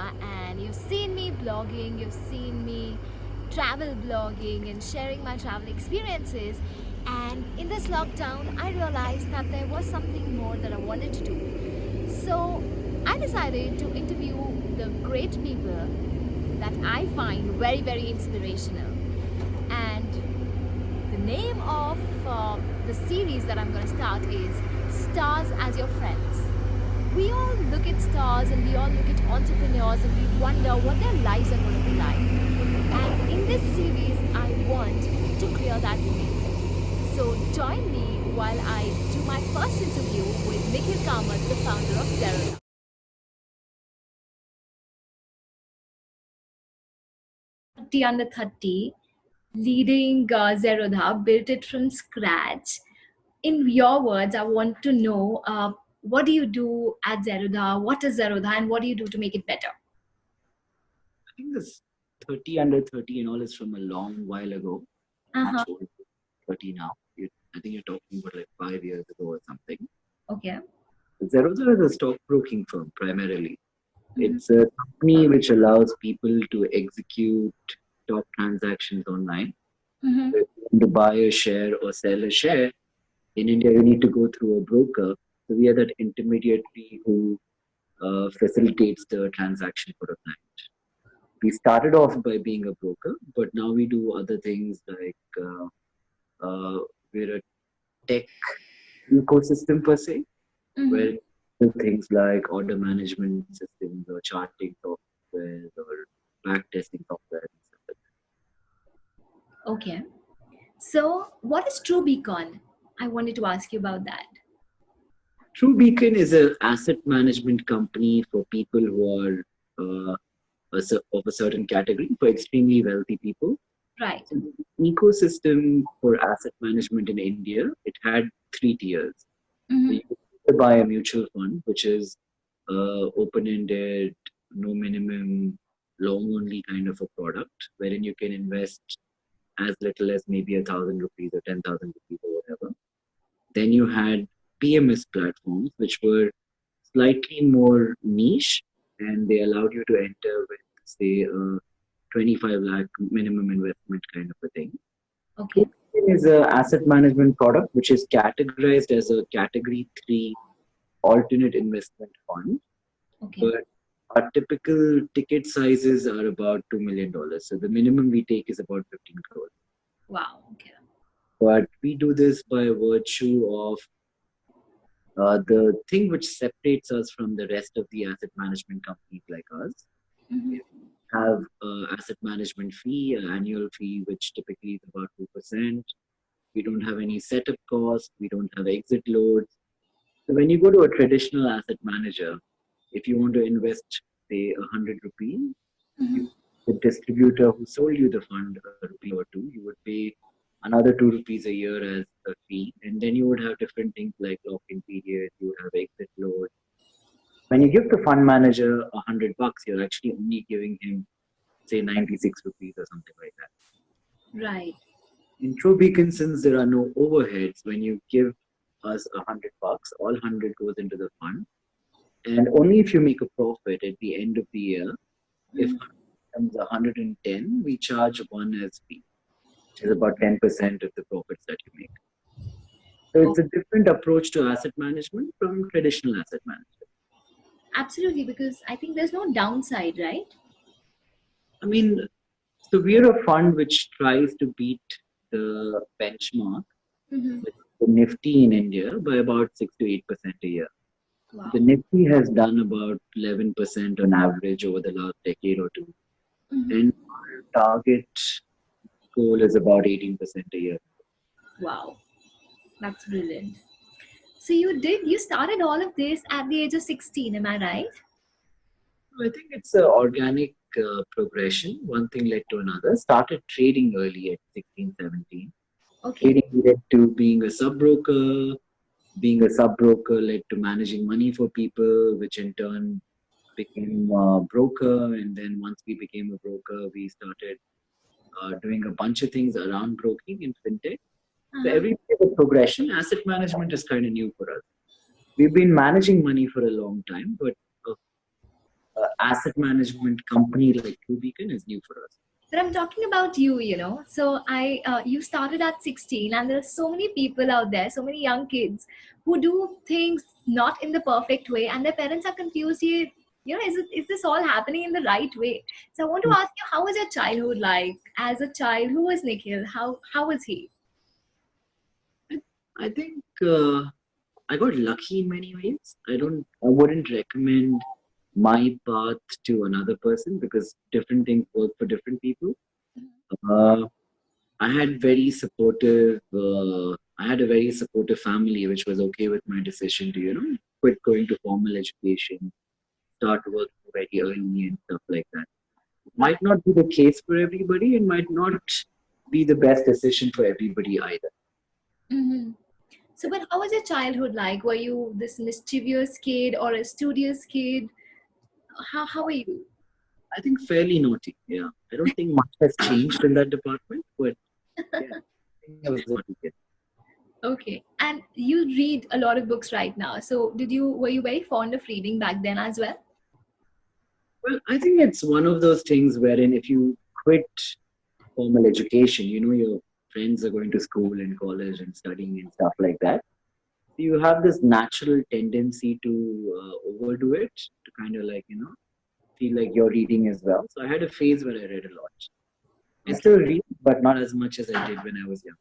Zerodha, and you've seen me blogging, you've seen me travel blogging and sharing my travel experiences. And in this lockdown, I realized that there was something more that I wanted to do. So I decided to interview the great people that I find very, very inspirational. And the name of the series that I'm going to start is Stars as Your Friends. We all look at stars and we all look at entrepreneurs and we wonder what their lives are going to be like. And in this series, I want to clear that myth. So join me while I do my first interview with Nikhil Kamath, the founder of Zerodha. 30 under 30, leading Zerodha, built it from scratch. In your words, I want to know what do you do at Zerodha? What is Zerodha and what do you do to make it better? I think this 30 under 30 and all is from a long while ago. Much older, 30 now. I think you're talking about like 5 years ago or something. Okay. Zerodha is a stockbroking firm primarily. It's a company which allows people to execute stock transactions online. So if you want to buy a share or sell a share, in India you need to go through a broker. So we are that intermediary who facilitates the transaction for a client. We started off by being a broker, but now we do other things like we're a tech ecosystem per se, where we do things like order management systems or charting software or backtesting software and stuff like that. Okay. So, what is True Beacon? I wanted to ask you about that. True Beacon is an asset management company for people who are of a certain category, for extremely wealthy people. Right. So the ecosystem for asset management in India, it had 3 tiers. So you could buy a mutual fund, which is open-ended, no minimum, long-only kind of a product, wherein you can invest as little as maybe 1,000 rupees or 10,000 rupees or whatever. Then you had PMS platforms, which were slightly more niche, and they allowed you to enter with, say, a 25 lakh minimum investment kind of a thing. Okay. It is an asset management product which is categorized as a category 3 alternate investment fund. Okay. But our typical ticket sizes are about $2 million. So the minimum we take is about 15 crores. Wow. Okay. But we do this by virtue of the thing which separates us from the rest of the asset management companies like us. We have an asset management fee, an annual fee, which typically is about 2%. We don't have any setup costs. We don't have exit loads. So when you go to a traditional asset manager, if you want to invest, say, 100 rupees, the distributor who sold you the fund a rupee or two, you would pay another 2 rupees a year as a fee. And then you would have different things like lock-in period, you would have exit load. When you give the fund manager 100 bucks, you're actually only giving him, say, 96 rupees or something like that. Right. In True Beacon, since there are no overheads, when you give us 100 bucks, all 100 goes into the fund. And only if you make a profit at the end of the year, if it becomes 110, we charge one as fee, which is about 10% of the profits that you make. So it's a different approach to asset management from traditional asset management. Absolutely, because I think there's no downside, right? I mean, so we're a fund which tries to beat the benchmark, which is the Nifty in India, by about 6 to 8% a year. Wow. The Nifty has done about 11% on average over the last decade or two. And our target goal is about 18% a year. Wow. That's brilliant. So you started all of this at the age of 16, am I right? I think it's an organic progression. One thing led to another. Started trading early at 16, 17. Okay. Trading led to being a sub-broker. Being a sub-broker led to managing money for people, which in turn became a broker. And then once we became a broker, we started doing a bunch of things around broking in fintech. So every day is a progression. Asset management is kind of new for us. We've been managing money for a long time, but asset management company like True Beacon is new for us. But I'm talking about you. So you started at 16, and there are so many people out there, so many young kids who do things not in the perfect way, and their parents are confused. Is this all happening in the right way? So I want to ask you, how was your childhood like? As a child, who was Nikhil? How was he? I think I got lucky in many ways. I wouldn't recommend my path to another person because different things work for different people. Uh, I had very supportive. I had a very supportive family, which was okay with my decision to, quit going to formal education, start working very early and stuff like that. Might not be the case for everybody, and might not be the best decision for everybody either. Hmm. So, but how was your childhood like? Were you this mischievous kid or a studious kid? How were you? I think fairly naughty. Yeah, I don't think much has changed in that department, but yeah, I think I was a naughty kid. Okay. And you read a lot of books right now. So were you very fond of reading back then as well? Well, I think it's one of those things wherein if you quit formal education, your friends are going to school and college and studying and stuff like that. You have this natural tendency to overdo it, to kind of like, feel like you're reading as well. So I had a phase where I read a lot. I Okay. still read, but not as much as I did when I was young.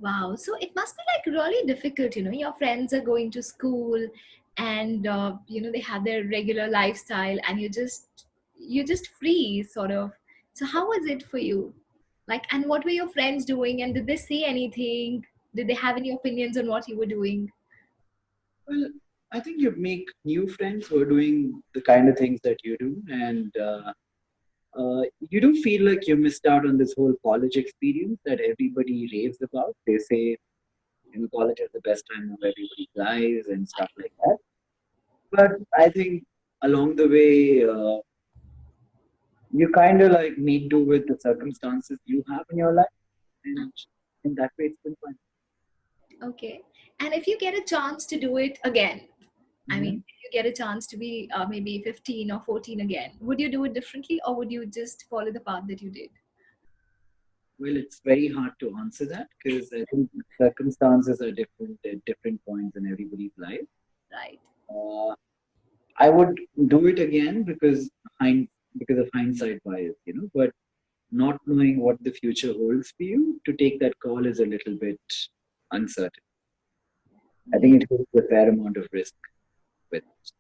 Wow. So it must be like really difficult, your friends are going to school and they have their regular lifestyle and you're just free sort of. So how was it for you? Like, and what were your friends doing, and did they say anything? Did they have any opinions on what you were doing? Well, I think you make new friends who are doing the kind of things that you do, and you do feel like you missed out on this whole college experience that everybody raves about. They say, college is the best time of everybody's lives and stuff like that. But I think along the way, you kind of like make do with the circumstances you have in your life, and in that way, it's been fun. Okay. And if you get a chance to do it again, I mean, Mhm. if you get a chance to be maybe 15 or 14 again, would you do it differently, or would you just follow the path that you did? Well, it's very hard to answer that because I think circumstances are different at different points in everybody's life. Right. Uh, I would do it again because of hindsight bias, but not knowing what the future holds for you, to take that call is a little bit uncertain. I Yeah. think it holds a fair amount of risk with it.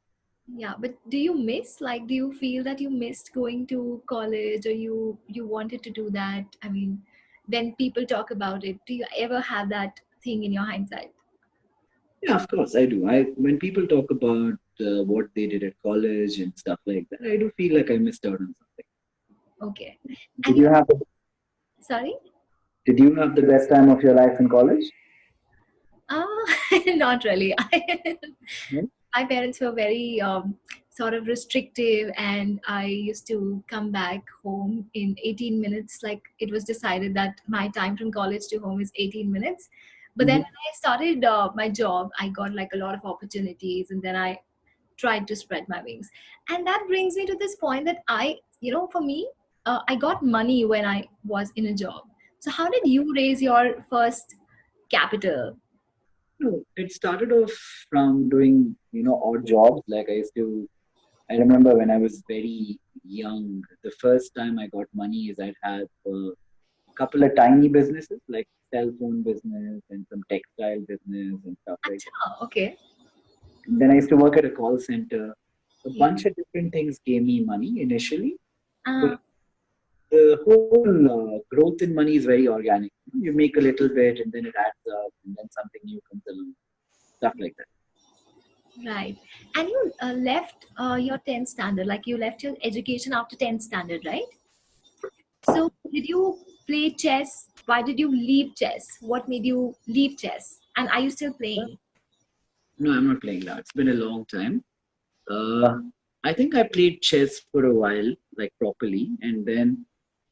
Yeah. But do you feel that you missed going to college, or you wanted to do that? I mean, when people talk about it, do you ever have that thing in your hindsight? Yeah, of course, I do. When people talk about what they did at college and stuff like that, I do feel like I missed out on something. Okay. And Did you you, have sorry? Did you have the best time of your life in college? Not really. Hmm? My parents were very sort of restrictive, and I used to come back home in 18 minutes. Like, it was decided that my time from college to home is 18 minutes. But then Mhm. when I started my job, I got like a lot of opportunities, and then I tried to spread my wings. And that brings me to this point that for me, I got money when I was in a job. So how did you raise your first capital? No, it started off from doing, odd jobs. Like I remember when I was very young, the first time I got money is I'd had a couple of tiny businesses, like cell phone business and some textile business and stuff like that. Acha, okay. And then I used to work at a call center. A Yeah. bunch of different things gave me money initially, but Uh, the whole growth in money is very organic. You make a little bit and then it adds up and then something new comes along, stuff like that. right. And you left your 10th standard, like you left your education after 10th standard, right? So did you play chess? Why did you leave chess? What made you leave chess? And are you still playing? No, I'm not playing that. It's been a long time. Uh, I think I played chess for a while, like properly, and then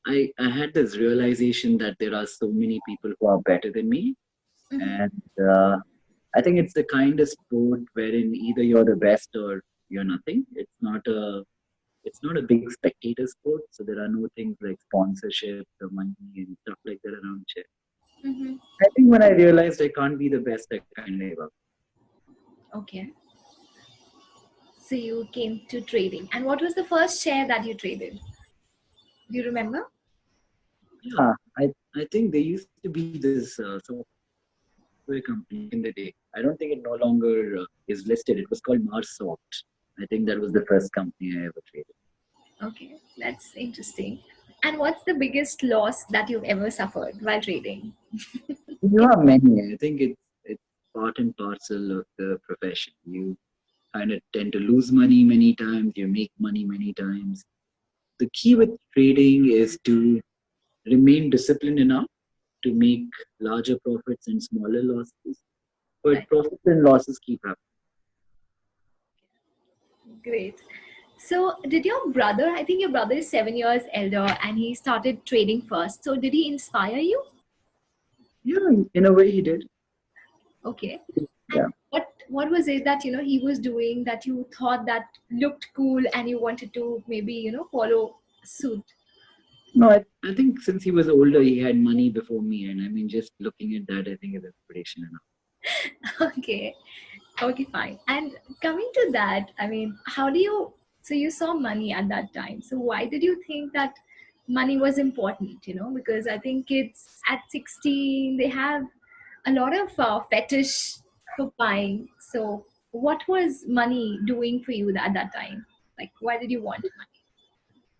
I had this realization that there are so many people who are better than me, Mhm. and I think it's the kind of sport wherein either you're the best or you're nothing. It's not a it's not a big spectator sport, so there are no things like sponsorship, the money, and stuff like that around chess. Mm-hmm. I think when I realized I can't be the best, I kind of gave up. Okay. So you came to trading. And what was the first share that you traded? Do you remember? Yeah, I think there used to be this software company back in the day. I don't think it no longer is listed. It was called Marsoft. I think that was the first company I ever traded. Okay, that's interesting. And what's the biggest loss that you've ever suffered while trading? There are many. I think it's part and parcel of the profession. You kind of tend to lose money many times. You make money many times. The key with trading is to remain disciplined enough to make larger profits and smaller losses. But Right. profits and losses keep happening. Great. So, did your brother, I think your brother is 7 years elder and he started trading first. So, did he inspire you? Yeah, in a way he did. Okay. Yeah. And what was it that he was doing that you thought that looked cool and you wanted to maybe follow suit? No, I think since he was older, he had money before me. And I mean, just looking at that, I think is inspiration enough. Okay. Okay, fine. And coming to that, I mean, how do you, so you saw money at that time. So why did you think that money was important? Because I think kids at 16, they have a lot of fetish for buying. So what was money doing for you at that time? Like, why did you want money?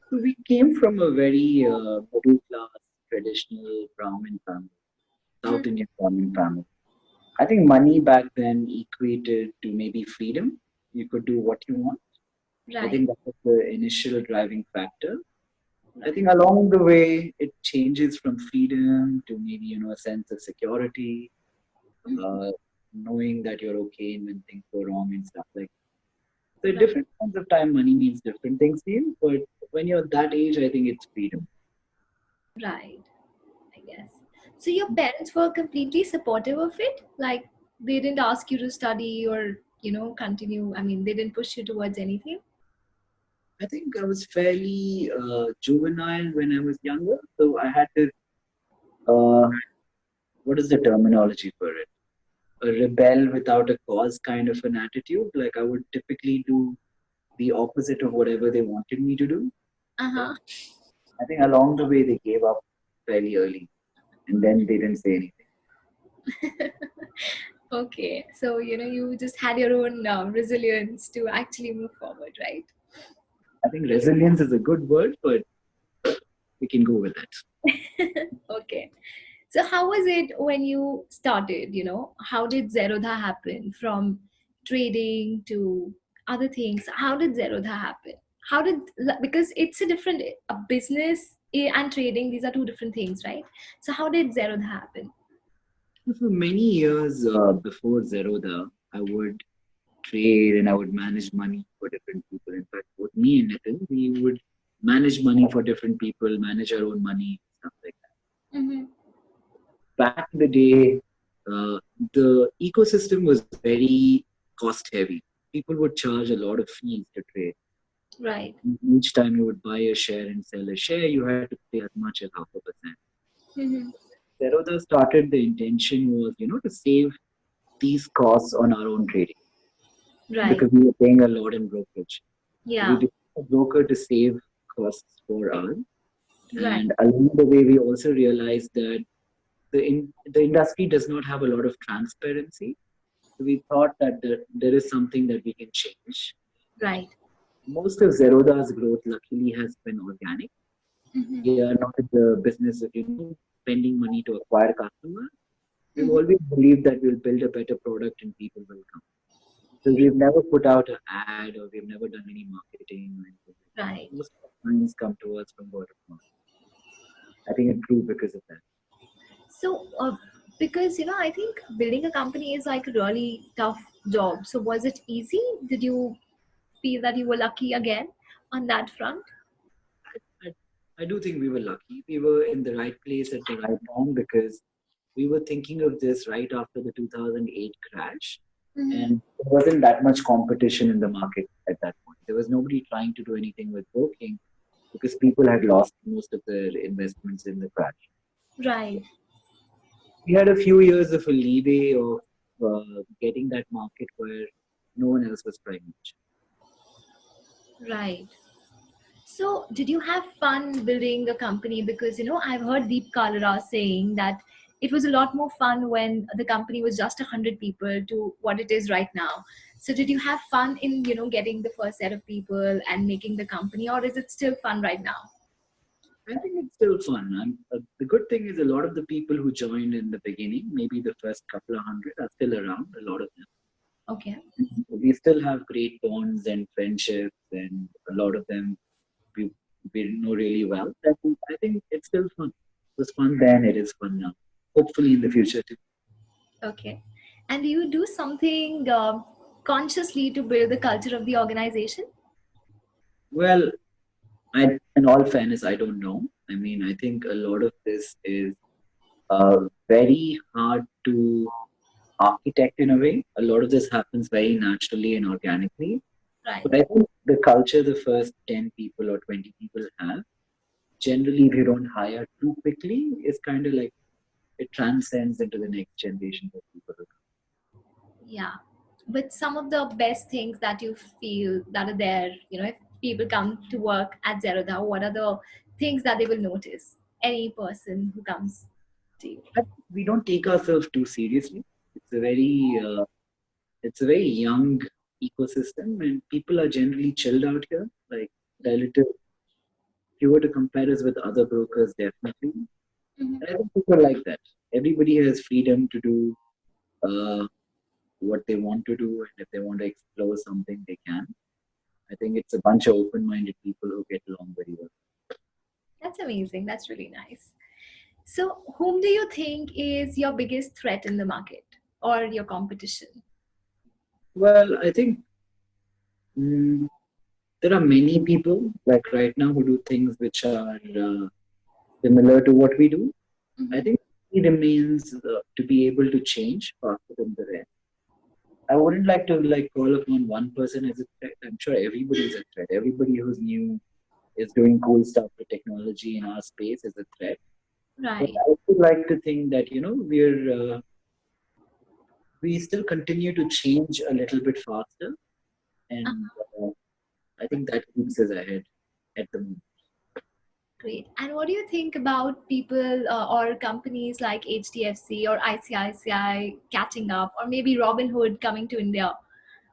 So we came from a very middle class, traditional Brahmin family, Mm, South Indian Brahmin family. I think money back then equated to maybe freedom. You could do what you want. I right, think that was the initial driving factor. I right. think along the way, it changes from freedom to maybe, a sense of security, Mhm. uh, knowing that you're okay when things go wrong and stuff like that. So at Right, different points of time, money means different things to you. But when you're that age, I think it's freedom. right. I guess. So your parents were completely supportive of it? Like they didn't ask you to study or, continue. I mean, they didn't push you towards anything? I think I was fairly juvenile when I was younger. So I had to, uh, what is the terminology for it? A rebel without a cause kind of an attitude. Like I would typically do the opposite of whatever they wanted me to do. Uh-huh. I think along the way they gave up fairly early, and then they didn't say anything. Okay. So, you just had your own resilience to actually move forward, right? I think resilience is a good word, but we can go with that. Okay. So how was it when you started? How did Zerodha happen from trading to other things? How did Zerodha happen? How did, because it's a different, a business and trading, these are two different things, right? So how did Zerodha happen? For many years before Zerodha, I would trade and I would manage money for different people. In fact, both me and Nitin, we would manage money for different people, manage our own money, stuff like Mm-hmm. that. Back in the day, the ecosystem was very cost heavy. People would charge a lot of fees to trade. Right. Each time you would buy a share and sell a share, you had to pay as much as 0.5%. Mm-hmm. Zerodha started, the intention was, to save these costs on our own trading Right. because we were paying a lot in brokerage. So we Yeah. became a broker to save costs for us. Right. And along the way, we also realized that the industry does not have a lot of transparency. So we thought that there is something that we can change. Right. Most of Zerodha's growth, luckily, has been organic. Mm-hmm. We are not in the business of spending money to acquire customers. We've Mm-hmm. always believed that we'll build a better product and people will come. So we've never put out an ad or we've never done any marketing or anything like that. Right. Most of our clients come to us from word of mouth. I think it grew because of that. So, because I think building a company is like a really tough job. So, was it easy? Did you feel that you were lucky again on that front? I, I do think we were lucky. We were in the right place at the right time because we were thinking of this right after the 2008 crash. Mm-hmm. And there wasn't that much competition in the market at that point. There was nobody trying to do anything with broking because people had lost most of their investments in the crash. Right. We had a few years of a leeway of getting that market where no one else was trying much. Right. So, did you have fun building the company? Because, I've heard Deep Kalra saying that it was a lot more fun when the company was just 100 people to what it is right now. So, did you have fun in, getting the first set of people and making the company, or is it still fun right now? I think it's still fun. The good thing is a lot of the people who joined in the beginning, maybe the first couple of hundred, are still around. A lot of them. Okay. We still have great bonds and friendships, and a lot of them we, we know really well. I think it's still fun. It was fun then. It is fun now. Hopefully in the future too. Okay. And do you do something consciously to build the culture of the organization? Well, in all fairness, I don't know. I mean, I think a lot of this is very hard to architect in a way. A lot of this happens very naturally and organically. Right. But I think the culture the first 10 people or 20 people have, generally, if you don't hire too quickly, is kind of like it transcends into the next generation of people. Yeah. But some of the best things that you feel that are there, if people come to work at Zerodha, what are the things that they will notice? Any person who comes to you. But we don't take ourselves too seriously. It's a very it's a very young ecosystem, and people are generally chilled out here. Like relative, if you were to compare us with other brokers, definitely. Mhm. And I think people like that. Everybody has freedom to do uh, what they want to do, and if they want to explore something, they can. I think it's a bunch of open-minded people who get along very well. That's amazing. That's really nice. So, whom do you think is your biggest threat in the market or your competition? Well, I think mm, there are many people like right now who do things which are similar to what we do. I Mhm. think it remains to be able to change faster than the rest. I wouldn't like to like call upon one person as a threat. I'm sure everybody is a threat. Everybody who's new is doing cool stuff with technology in our space is a threat. But Right. I would like to think that we still continue to change a little bit faster, and I think that keeps us ahead at the moment. Great. And what do you think about people or companies like HDFC or ICICI catching up, or maybe Robinhood coming to India?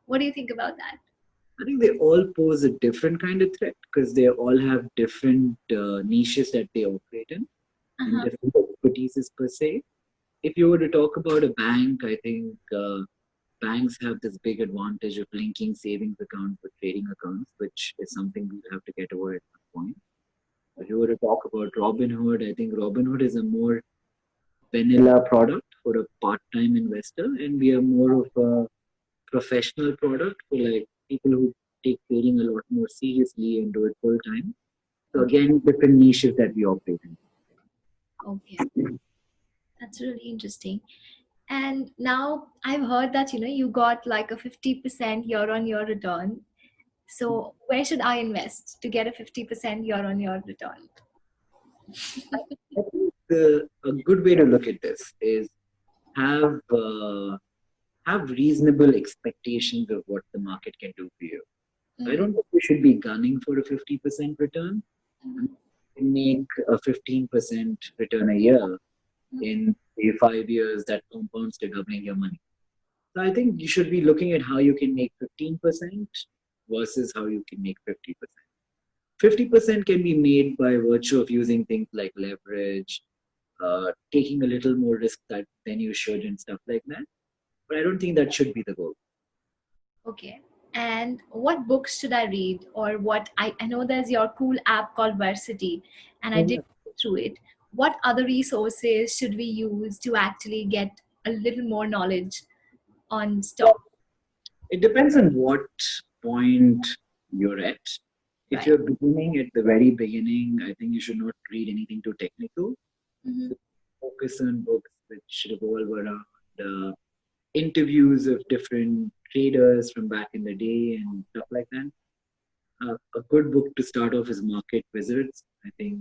What do you think about that? I think they all pose a different kind of threat because they all have different niches that they operate in and Uh-huh. different expertises per se. If you were to talk about a bank, I think banks have this big advantage of linking savings accounts with trading accounts, which is something we'll have to get over at some point. If you were to talk about Robinhood, I think Robinhood is a more vanilla product for a part-time investor, and we are more of a professional product for like people who take trading a lot more seriously and do it full time. So Okay. again, different niches that we operate in. Okay. That's really interesting. And now I've heard that you got like a 50% year on year return. So where should I invest to get a 50% year on year return? I think a good way to look at this is have uh, have reasonable expectations of what the market can do for you. I Mm. don't think you should be gunning for a 50% return. Mhm. You can make a 15% return a year in say 5 years that compounds to doubling your money. So I think you should be looking at how you can make 15% versus how you can make 50%. 50% can be made by virtue of using things like leverage, taking a little more risk than you should and stuff like that. But I don't think that should be the goal. Okay. And what books should I read? Or I know there's your cool app called Varsity, and I Oh, did yeah. go through it. What other resources should we use to actually get a little more knowledge on stock? It depends on what point you're at. If Right. you're beginning at the very beginning, I think you should not read anything too technical. Mm-hmm. So focus on books which revolve around interviews of different traders from back in the day and stuff like that. A good book to start off is Market Wizards. I think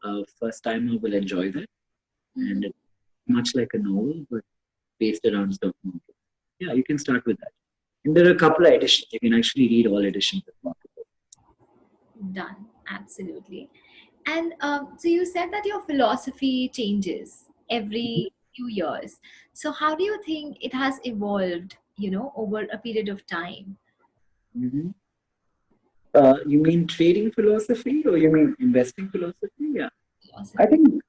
a first timer will enjoy that, and it's much like a novel, but based around stock market. Yeah, you can start with that. And there are a couple of editions. You can actually read all editions of Market. Done. Absolutely. And so you said that your philosophy changes every few years. So how do you think it has evolved, over a period of time? Mm-hmm. You mean trading philosophy or you mean investing philosophy? Yeah. I Philosophy. think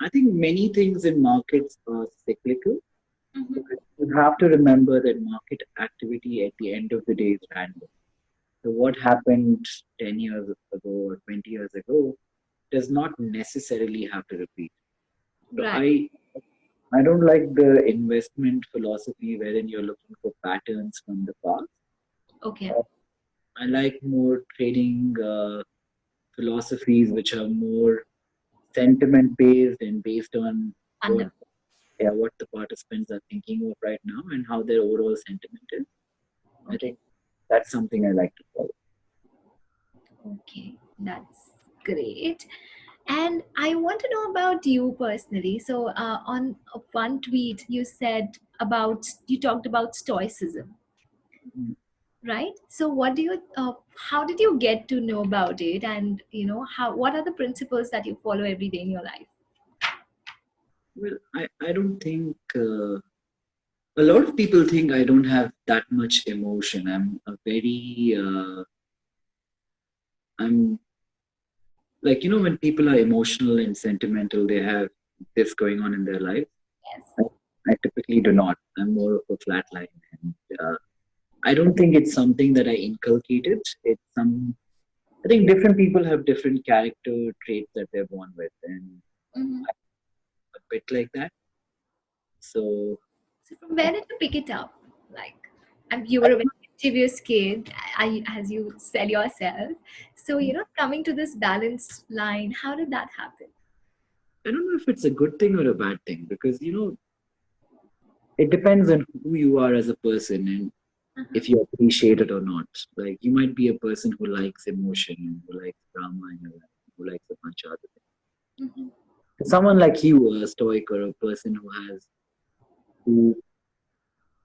I think many things in markets are cyclical. Mm-hmm. You have to remember that market activity at the end of the day is random. So what happened 10 years ago or 20 years ago does not necessarily have to repeat. So Right. I don't like the investment philosophy wherein you're looking for patterns from the past. Okay. I like more trading philosophies which are more sentiment based and based on what Under. what the participants are thinking of right now and how their overall sentiment is. I Okay. think that's something I like to follow. Okay. That's great. And I want to know about you personally. So, on one tweet, you talked about stoicism, Mm. right? So, how did you get to know about it? And, what are the principles that you follow every day in your life? Well, I don't think a lot of people think I don't have that much emotion. I'm like, when people are emotional and sentimental, they have this going on in their life. Yes. I, I typically do not. I'm more of a flatline. And I don't think it's something that I inculcated. I think different people have different character traits that they're born with, and Mm-hmm. a bit like that. So, So, from where did you pick it up? Like, you were a very mischievous kid, as you said yourself. So, coming to this balanced line, how did that happen? I don't know if it's a good thing or a bad thing because, it depends on who you are as a person and Uh-huh. if you appreciate it or not. Like, you might be a person who likes emotion and who likes drama and who likes a bunch of other things. Mm-hmm. Someone like you, a stoic or a person who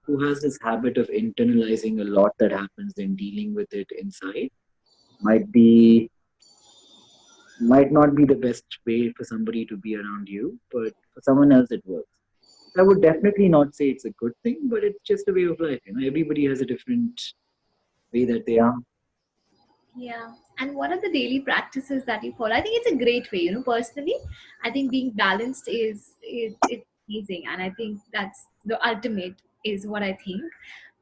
who has this habit of internalizing a lot that happens and dealing with it inside might be might not be the best way for somebody to be around you, but for someone else it works. I would definitely not say it's a good thing, but it's just a way of life. Everybody has a different way that they are. Yeah. And what are the daily practices that you follow? I think it's a great way, personally. I think being balanced it's amazing. And I think that's the ultimate is what I think.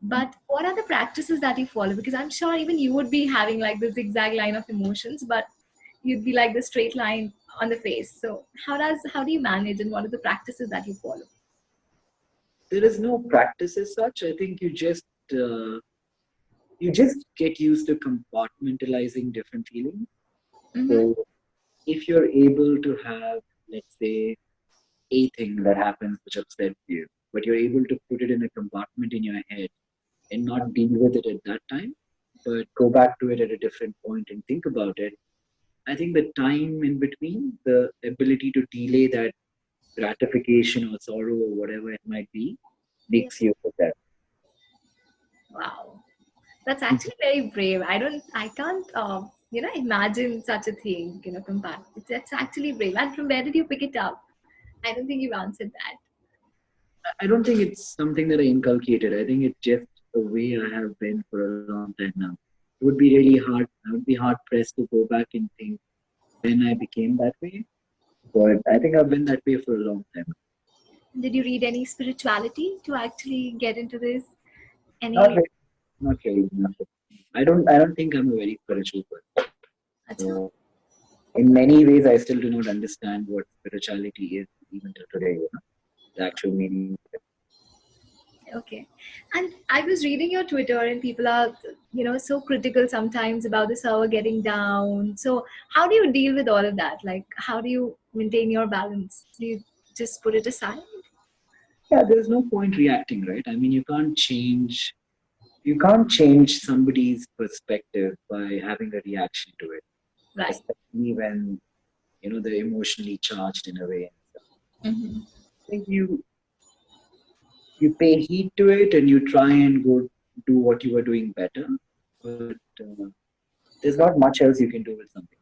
But what are the practices that you follow? Because I'm sure even you would be having like the zigzag line of emotions, but you'd be like the straight line on the face. So how do you manage and what are the practices that you follow? There is no practice as such. I think uh, you just get used to compartmentalizing different feelings. Mm-hmm. So if you're able to have, let's say, a thing that happens which upsets you, but you're able to put it in a compartment in your head and not deal with it at that time, but go back to it at a different point and think about it. I think the time in between, the ability to delay that gratification or sorrow or whatever it might be, Yeah. makes you better. Wow. That's actually very brave. I can't, imagine such a thing, compare. It's actually brave. And from where did you pick it up? I don't think you've answered that. I don't think it's something that I inculcated. I think it's just the way I have been for a long time now. It would be really hard. I would be hard pressed to go back and think when I became that way. But I think I've been that way for a long time. Did you read any spirituality to actually get into this? Not Any? really. Not really. Not really. I don't think I'm a very spiritual person. Acha? So in many ways, I still do not understand what spirituality is even till today. The actual meaning. Okay. And I was reading your Twitter and people are, so critical sometimes about the server getting down. So how do you deal with all of that? Like, how do you maintain your balance? Do you just put it aside? Yeah, there's no point reacting, right? I mean, you can't change somebody's perspective by having a reaction to it, Right. especially when they're emotionally charged in a way. Mm-hmm. I think you pay heed to it and you try and go do what you were doing better, but there's not much else you can do with something.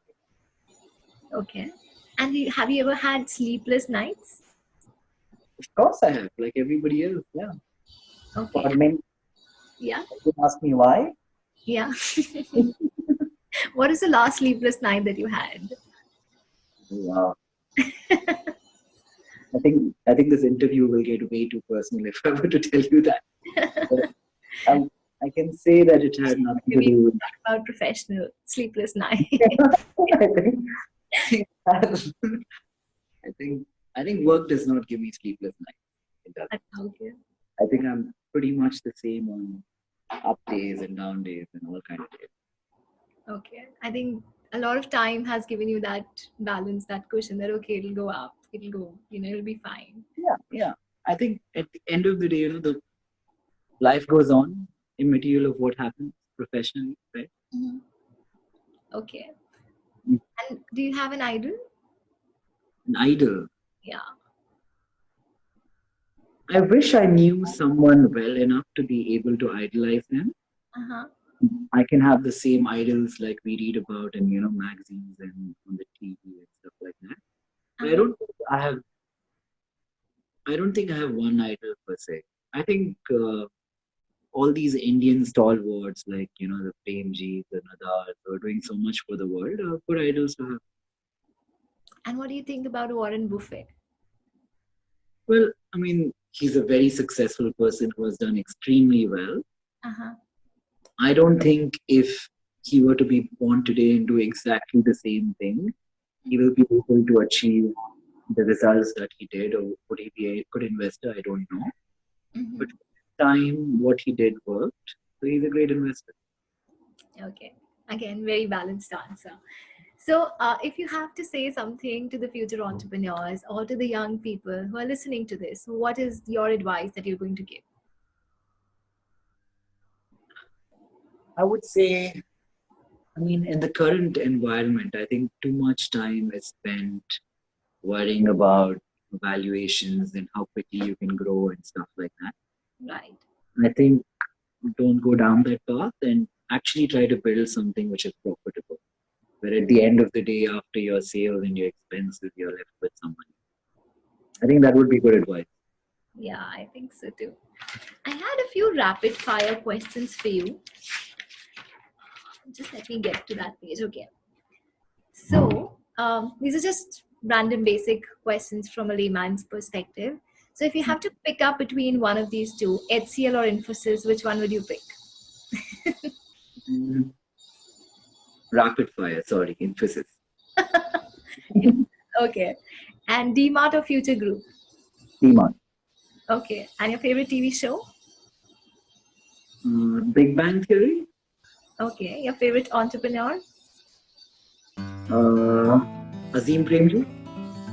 Okay. And have you ever had sleepless nights? Of course, I have, like everybody else. Yeah. Okay. But many Yeah. people ask me why. Yeah. What is the last sleepless night that you had? Wow. I think this interview will get way too personal if I were to tell you that. But I, I can say that it had nothing to Maybe do with. talk about professional sleepless night. I think I think I think work does not give me sleepless nights. It does. Okay. I think I'm pretty much the same on up days and down days and all kind of days. Okay. I think a lot of time has given you that balance, that cushion that, okay, it'll go up, it'll go, it'll be fine. Yeah. I think at the end of the day, the life goes on, immaterial of what happens professionally, right? Mhm. Okay. Mm. And do you have an idol? An idol. Yeah. I wish I knew someone well enough to be able to idolize them. Uh-huh. I can have the same idols like we read about in magazines and on the TV and stuff like that. But Uh-huh. I don't think I have one idol per se. I think all these Indian stalwarts like the Premjis, the Nadars, who are doing so much for the world are good idols to have. And what do you think about Warren Buffett? Well, I mean, he's a very successful person who has done extremely well. Uh-huh. I don't think if he were to be born today and do exactly the same thing, he will be able to achieve the results that he did, or would he be a good investor? I don't know. Mhm. But time, what he did worked. So he's a great investor. Okay. Again, very balanced answer. So, if you have to say something to the future entrepreneurs or to the young people who are listening to this, what is your advice that you're going to give? I would say, I mean, in the current environment, I think too much time is spent worrying about valuations and how quickly you can grow and stuff like that. Right. I think don't go down that path and actually try to build something which is profitable. Where at the end of the day, after your sales and your expenses, you're left with some money. I think that would be good advice. Yeah, I think so too. I had a few rapid fire questions for you. Just let me get to that page. Okay. So, these are just random basic questions from a layman's perspective. So, if you have to pick up between one of these two, HCL or Infosys, which one would you pick? Mm, Rapid fire, sorry, emphasis. Okay. And DMart or Future Group? Demand. Okay. And your favorite TV show? Big Bang Theory. Okay. Your favorite entrepreneur? Azim Premji.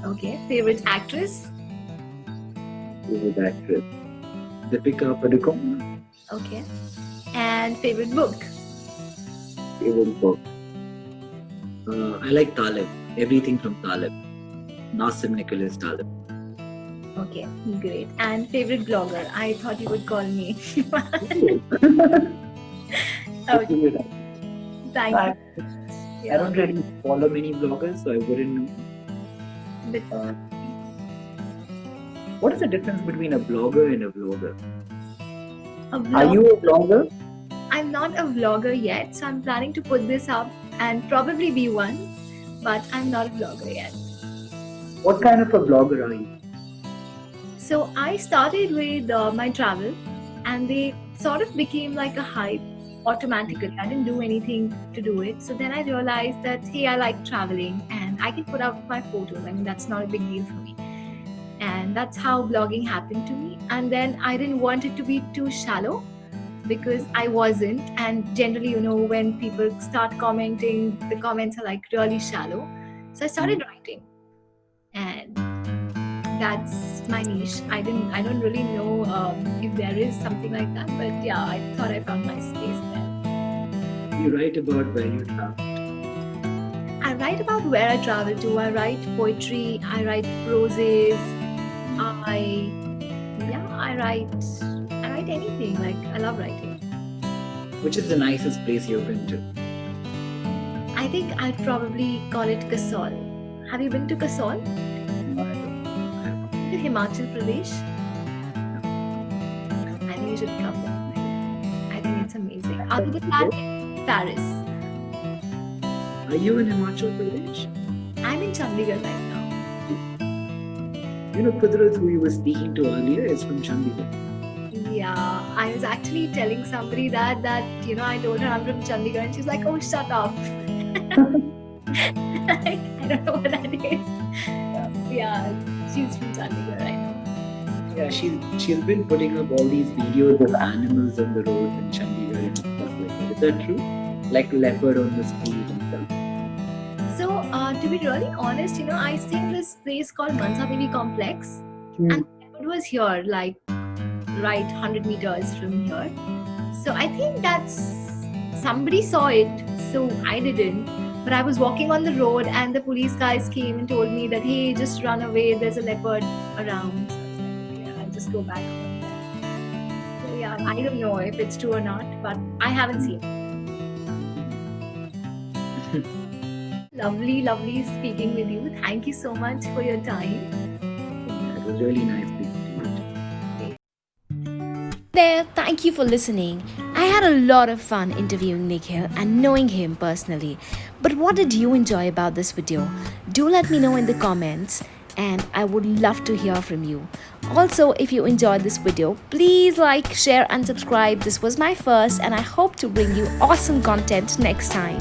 Okay. Favorite actress? Favorite actress. Deepika Padukone. Okay. And favorite book? Favorite book. I like Talib. Everything from Talib. Nassim Nicholas Talib. Okay, great. And favorite blogger? I thought you would call me. Okay, thank you. I don't really follow many bloggers, so I wouldn't know. But, What is the difference between a blogger and a vlogger? a Are vlog- you a blogger? I'm not a vlogger yet, so I'm planning to put this up and probably be one, but I'm not a vlogger yet. What kind of a blogger are you? So I started with my travel, and they sort of became like a hype automatically. I didn't do anything to do it. So then I realized that, hey, I like traveling and I can put up my photos. I mean, that's not a big deal for me. And that's how blogging happened to me. And then I didn't want it to be too shallow because I wasn't. And generally, when people start commenting, the comments are like really shallow. So I started writing. And that's my niche. I don't really know if there is something like that, but yeah, I thought I found my space there. You write about where you travel. I write about where I travel to. I write poetry. I write proses. I write anything. Like, I love writing. Which is the nicest place you've been to? I think I'd probably call it Kasol. Have you been to Kasol? To Himachal Pradesh? I think you should come there. I think it's amazing. Other than that, Paris. Are you in Himachal Pradesh? I'm in Chandigarh right now. You know, Kudrat, who you were speaking to earlier, is from Chandigarh. Yeah, I was actually telling somebody that I told her I'm from Chandigarh, and she's like, "Oh, shut up." Like, I don't know what that is. Yeah, she's from Chandigarh, I know. Yeah, she's been putting up all these videos of animals on the road in Chandigarh and stuff like that. Is that true? Like leopard on the street and stuff. So, to be really honest, I stay in this place called Mansa Devi Complex, and it was here, like, right 100 meters from here. So I think that's somebody saw it, so I didn't. But I was walking on the road, and the police guys came and told me that, hey, just run away, there's a leopard around. So I was like, okay, I'll just go back home. So yeah, I don't know if it's true or not, but I haven't seen it. Lovely speaking with you. Thank you so much for your time. Yeah, it was really nice speaking to you. There, thank you for listening. I had a lot of fun interviewing Nikhil and knowing him personally. But what did you enjoy about this video? Do let me know in the comments, and I would love to hear from you. Also, if you enjoyed this video, please like, share and subscribe. This was my first, and I hope to bring you awesome content next time.